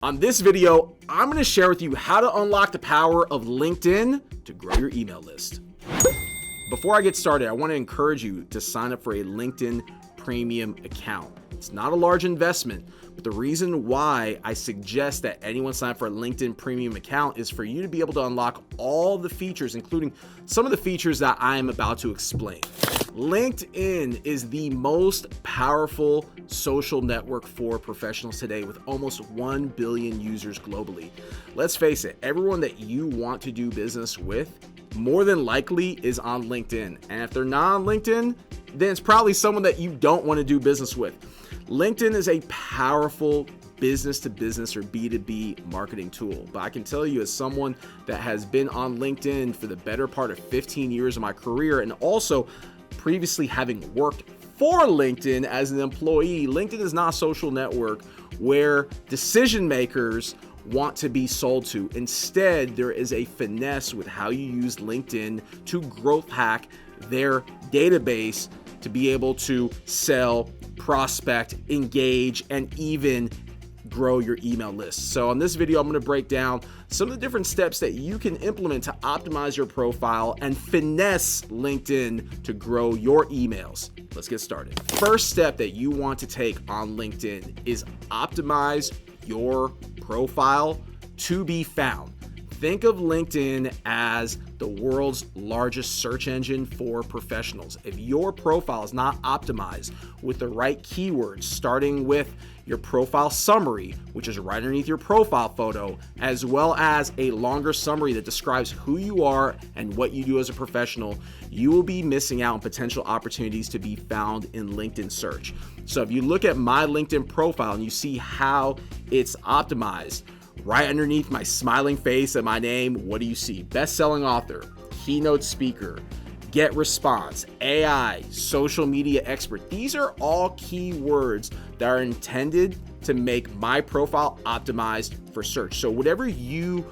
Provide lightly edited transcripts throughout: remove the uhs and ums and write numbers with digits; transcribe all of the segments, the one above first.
On this video, I'm going to share with you how to unlock the power of LinkedIn to grow your email list. Before I get started, I want to encourage you to sign up for a LinkedIn premium account. It's not a large investment, but the reason why I suggest that anyone sign up for a LinkedIn premium account is for you to be able to unlock all the features, including some of the features that I am about to explain. LinkedIn is the most powerful social network for professionals today with almost 1 billion users globally. Let's face it, everyone that you want to do business with more than likely is on LinkedIn. And if they're not on LinkedIn, then it's probably someone that you don't want to do business with. LinkedIn is a powerful business-to-business or B2B marketing tool. But I can tell you, as someone that has been on LinkedIn for the better part of 15 years of my career, and also previously having worked for LinkedIn as an employee, LinkedIn is not a social network where decision makers want to be sold to. Instead, there is a finesse with how you use LinkedIn to growth hack their database to be able to sell, prospect, engage, and even grow your email list. So on this video, I'm going to break down some of the different steps that you can implement to optimize your profile and finesse LinkedIn to grow your emails. Let's get started. First step that you want to take on LinkedIn is optimize your profile to be found. Think of LinkedIn as the world's largest search engine for professionals. If your profile is not optimized with the right keywords, starting with your profile summary, which is right underneath your profile photo, as well as a longer summary that describes who you are and what you do as a professional, you will be missing out on potential opportunities to be found in LinkedIn search. So if you look at my LinkedIn profile and you see how it's optimized, right underneath my smiling face and my name, what do you see? Best-selling author, keynote speaker, GetResponse, AI, social media expert. These are all keywords that are intended to make my profile optimized for search. So whatever you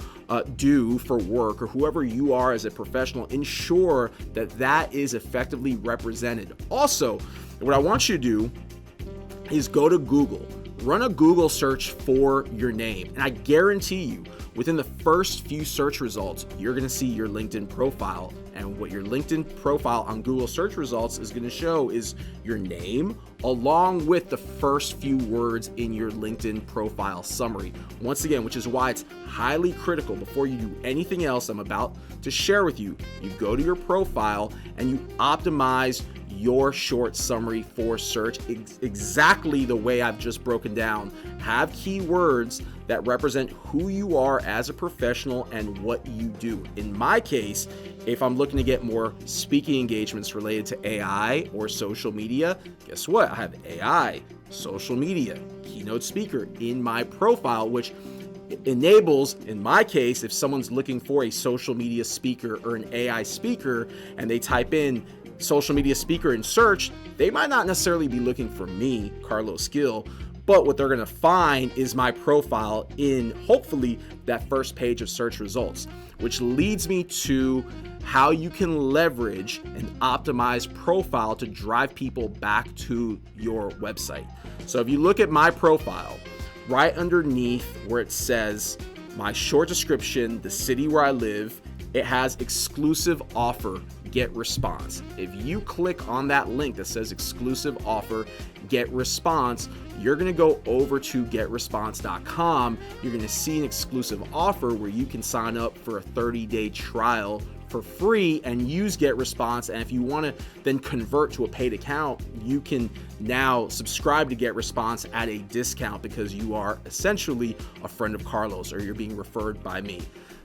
do for work or whoever you are as a professional, ensure that that is effectively represented. Also, what I want you to do is go to Google. Run a Google search for your name, and I guarantee you, within the first few search results, you're going to see your LinkedIn profile. And what your LinkedIn profile on Google search results is going to show is your name, along with the first few words in your LinkedIn profile summary. Once again, which is why it's highly critical before you do anything else I'm about to share with you, you go to your profile and you optimize your short summary for search exactly the way I've just broken down. Have keywords that represent who you are as a professional and what you do. In my case, if I'm looking to get more speaking engagements related to AI or social media, guess what? I have AI, social media, keynote speaker in my profile, which enables, in my case, if someone's looking for a social media speaker or an AI speaker and they type in social media speaker in search, they might not necessarily be looking for me, 𝘁𝗏, but what they're going to find is my profile in hopefully that first page of search results, which leads me to how you can leverage an optimized profile to drive people back to your website. So if you look at my profile, right underneath where it says my short description, the city where I live, it has exclusive offer, GetResponse. If you click on that link that says exclusive offer, GetResponse, you're going to go over to getresponse.com. You're going to see an exclusive offer where you can sign up for a 30-day trial for free and use GetResponse. And if you want to then convert to a paid account, you can now subscribe to GetResponse at a discount because you are essentially a friend of Carlos or you're being referred by me.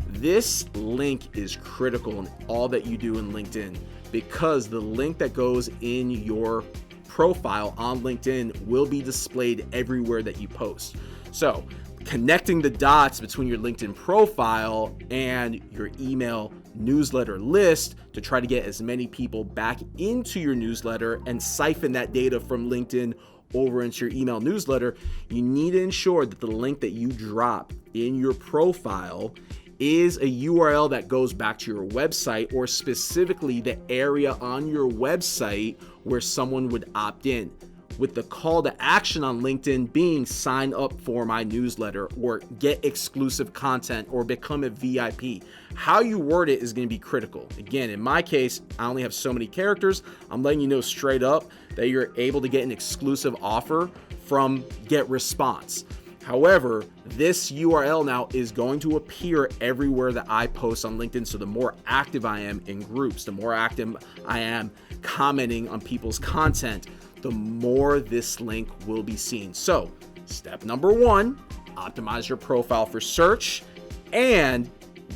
This link is critical in all that you do in LinkedIn because the link that goes in your profile on LinkedIn will be displayed everywhere that you post. So connecting the dots between your LinkedIn profile and your email newsletter list to try to get as many people back into your newsletter and siphon that data from LinkedIn over into your email newsletter, you need to ensure that the link that you drop in your profile is a URL that goes back to your website, or specifically the area on your website where someone would opt in. with the call to action on LinkedIn being sign up for my newsletter or get exclusive content or become a VIP. How you word it is going to be critical. Again, in my case, I only have so many characters. I'm letting you know straight up that you're able to get an exclusive offer from GetResponse. However, this URL now is going to appear everywhere that I post on LinkedIn. So the more active I am in groups, the more active I am commenting on people's content, the more this link will be seen. So step number 1, optimize your profile for search, and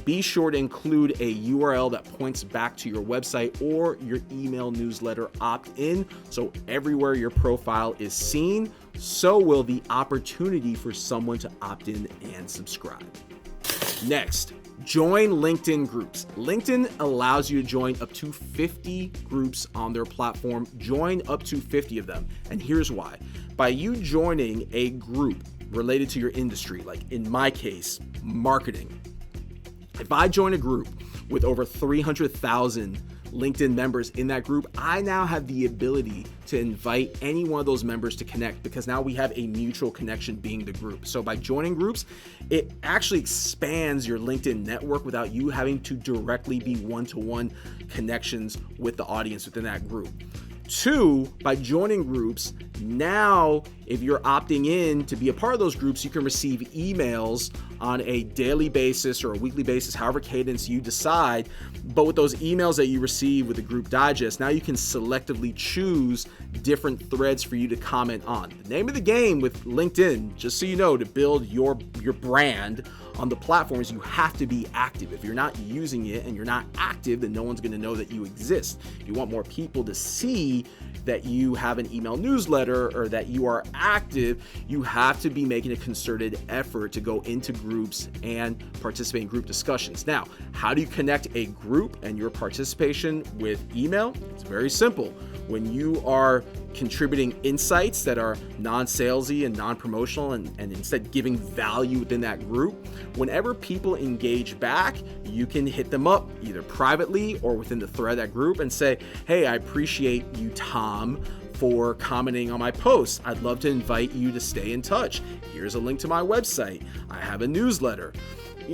be sure to include a URL that points back to your website or your email newsletter opt-in. So everywhere your profile is seen, so will the opportunity for someone to opt in and subscribe. Next, join LinkedIn groups. LinkedIn allows you to join up to 50 groups on their platform. Join up to 50 of them. And here's why. By you joining a group related to your industry, like in my case, marketing. If I join a group with over 300,000 LinkedIn members in that group, I now have the ability to invite any one of those members to connect, because now we have a mutual connection being the group. So by joining groups, it actually expands your LinkedIn network without you having to directly be one-to-one connections with the audience within that group. 2, by joining groups, now if you're opting in to be a part of those groups, you can receive emails on a daily basis or a weekly basis, however cadence you decide. But with those emails that you receive with the group digest, now you can selectively choose different threads for you to comment on. The name of the game with LinkedIn, just so you know, to build your brand on the platform is you have to be active. If you're not using it and you're not active, then no one's going to know that you exist. If you want more people to see that you have an email newsletter or that you are active, you have to be making a concerted effort to go into groups and participate in group discussions. Now, how do you connect a group and your participation with email? It's very simple. When you are contributing insights that are non-salesy and non-promotional and instead giving value within that group, whenever people engage back, you can hit them up either privately or within the thread of that group and say, hey, I appreciate you, Tom, for commenting on my posts. I'd love to invite you to stay in touch. Here's a link to my website. I have a newsletter.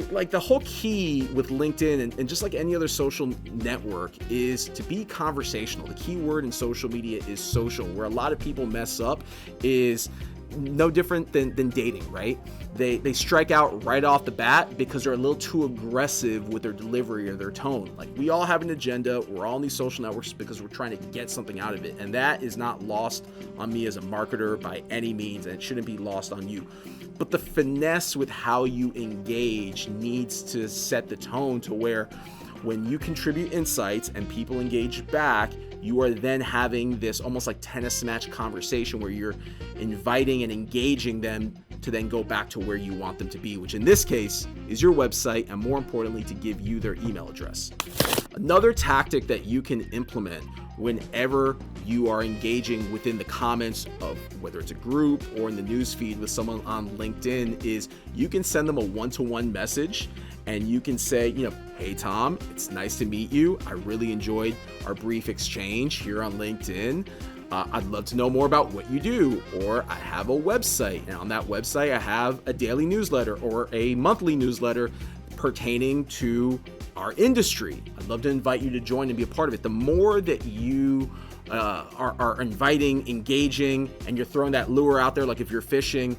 Like, the whole key with LinkedIn and just like any other social network is to be conversational. The key word in social media is social. Where a lot of people mess up is no different than dating, right? They strike out right off the bat because they're a little too aggressive with their delivery or their tone. Like, we all have an agenda. We're all on these social networks because we're trying to get something out of it. And that is not lost on me as a marketer by any means, and it shouldn't be lost on you. But the finesse with how you engage needs to set the tone to where when you contribute insights and people engage back, you are then having this almost like tennis match conversation where you're inviting and engaging them to then go back to where you want them to be, which in this case is your website, and more importantly, to give you their email address. Another tactic that you can implement whenever you are engaging within the comments of whether it's a group or in the newsfeed with someone on LinkedIn is you can send them a one-to-one message, and you can say, hey, Tom, it's nice to meet you. I really enjoyed our brief exchange here on LinkedIn. I'd love to know more about what you do. Or I have a website, and on that website, I have a daily newsletter or a monthly newsletter pertaining to our industry. I'd love to invite you to join and be a part of it. The more that you are inviting, engaging, and you're throwing that lure out there, like if you're fishing,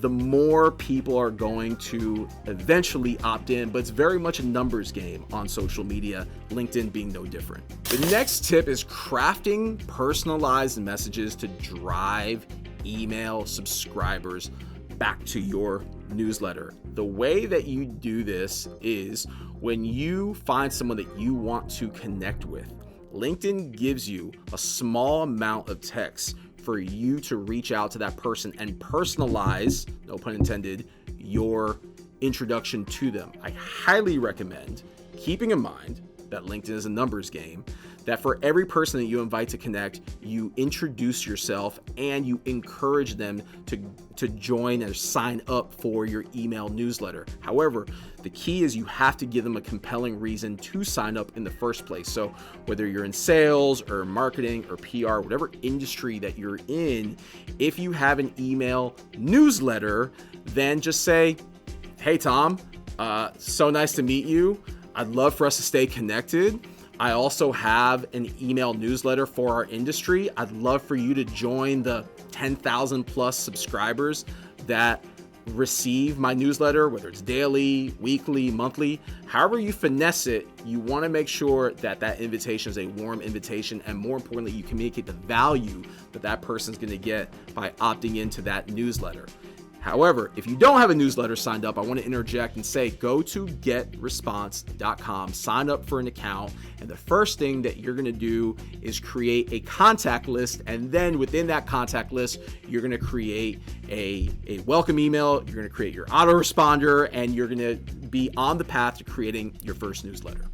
the more people are going to eventually opt in, but it's very much a numbers game on social media, LinkedIn being no different. The next tip is crafting personalized messages to drive email subscribers back to your newsletter. The way that you do this is when you find someone that you want to connect with, LinkedIn gives you a small amount of text for you to reach out to that person and personalize, no pun intended, your introduction to them. I highly recommend, keeping in mind that LinkedIn is a numbers game, that for every person that you invite to connect, you introduce yourself and you encourage them to join or sign up for your email newsletter. However, the key is you have to give them a compelling reason to sign up in the first place. So whether you're in sales or marketing or PR, whatever industry that you're in, if you have an email newsletter, then just say, hey, Tom, so nice to meet you. I'd love for us to stay connected. I also have an email newsletter for our industry. I'd love for you to join the 10,000 plus subscribers that receive my newsletter, whether it's daily, weekly, monthly, however you finesse it. You want to make sure that that invitation is a warm invitation, and more importantly, you communicate the value that that person's going to get by opting into that newsletter. However, if you don't have a newsletter signed up, I want to interject and say, go to GetResponse.com, sign up for an account, and the first thing that you're going to do is create a contact list, and then within that contact list, you're going to create a welcome email, you're going to create your autoresponder, and you're going to be on the path to creating your first newsletter.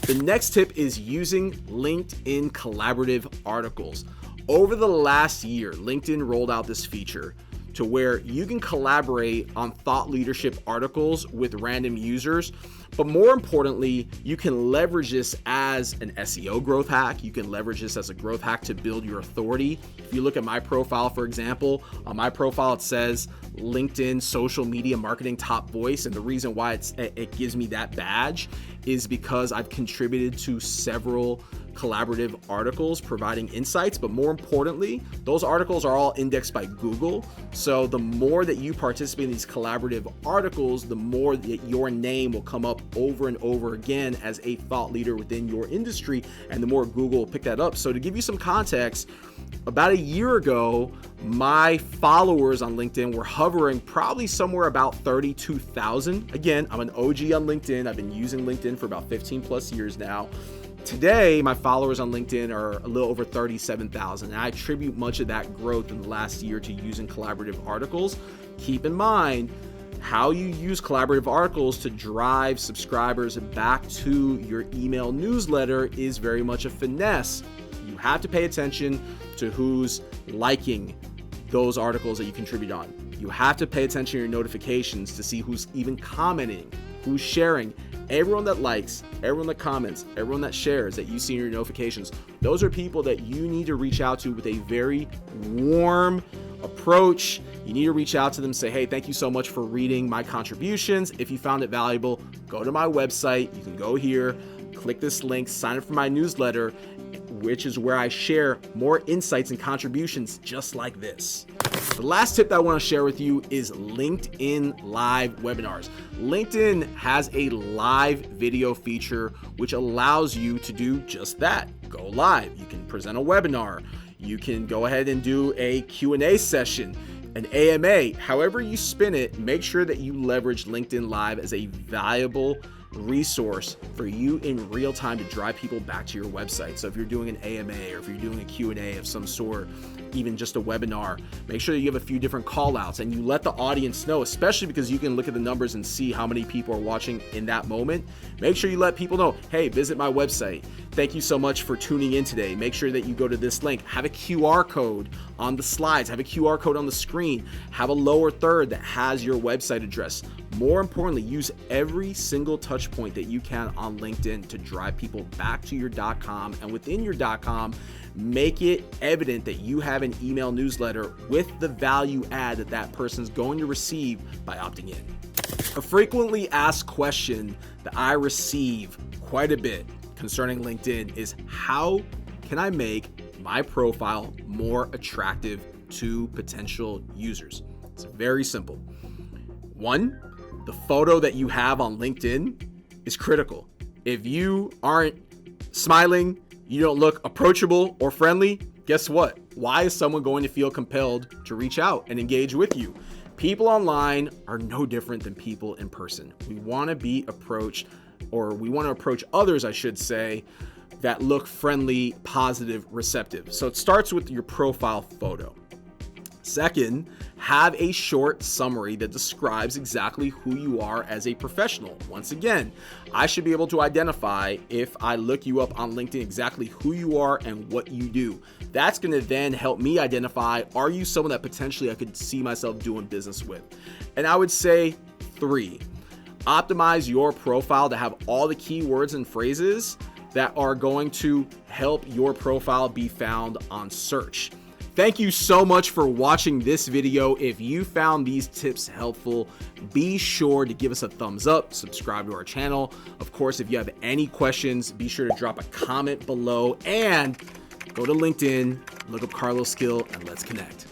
The next tip is using LinkedIn collaborative articles. Over the last year, LinkedIn rolled out this feature to where you can collaborate on thought leadership articles with random users. But more importantly, you can leverage this as an SEO growth hack. You can leverage this as a growth hack to build your authority. If you look at my profile, for example, on my profile, it says LinkedIn social media marketing top voice. And the reason why it gives me that badge is because I've contributed to several collaborative articles providing insights, but more importantly, those articles are all indexed by Google. So the more that you participate in these collaborative articles, the more that your name will come up over and over again as a thought leader within your industry, and the more Google will pick that up. So to give you some context, about a year ago, my followers on LinkedIn were hovering probably somewhere about 32,000. Again, I'm an OG on LinkedIn. I've been using LinkedIn for about 15 plus years now. Today, my followers on LinkedIn are a little over 37,000, and I attribute much of that growth in the last year to using collaborative articles. Keep in mind, how you use collaborative articles to drive subscribers back to your email newsletter is very much a finesse. You have to pay attention to who's liking those articles that you contribute on. You have to pay attention to your notifications to see who's even commenting, who's sharing. Everyone that likes, everyone that comments, everyone that shares that you see in your notifications, those are people that you need to reach out to with a very warm approach. You need to reach out to them and say, hey, thank you so much for reading my contributions. If you found it valuable, go to my website. You can go here, click this link, sign up for my newsletter, which is where I share more insights and contributions just like this. The last tip that I want to share with you is LinkedIn live webinars. LinkedIn has a live video feature which allows you to do just that. Go live. You can present a webinar. You can go ahead and do a Q&A session, an AMA. However you spin it, make sure that you leverage LinkedIn Live as a valuable resource for you in real time to drive people back to your website. So if you're doing an AMA or if you're doing a Q&A of some sort, even just a webinar, make sure that you have a few different call outs and you let the audience know, especially because you can look at the numbers and see how many people are watching in that moment. Make sure you let people know, hey, visit my website. Thank you so much for tuning in today. Make sure that you go to this link, have a QR code on the slides, have a QR code on the screen, have a lower third that has your website address. More importantly, use every single touch point that you can on LinkedIn to drive people back to your .com, and within your .com, make it evident that you have an email newsletter with the value add that that person's going to receive by opting in. A frequently asked question that I receive quite a bit concerning LinkedIn is, how can I make my profile more attractive to potential users? It's very simple. One, the photo that you have on LinkedIn is critical. If you aren't smiling, you don't look approachable or friendly, guess what? Why is someone going to feel compelled to reach out and engage with you? People online are no different than people in person. We want to be approached, or we want to approach others, I should say, that look friendly, positive, receptive. So it starts with your profile photo. Second, have a short summary that describes exactly who you are as a professional. Once again, I should be able to identify, if I look you up on LinkedIn, exactly who you are and what you do. That's going to then help me identify, are you someone that potentially I could see myself doing business with? And I would say 3, optimize your profile to have all the keywords and phrases that are going to help your profile be found on search. Thank you so much for watching this video. If you found these tips helpful, be sure to give us a thumbs up, subscribe to our channel. Of course, if you have any questions, be sure to drop a comment below and go to LinkedIn, look up 𝗪𝗏𝗁, and let's connect.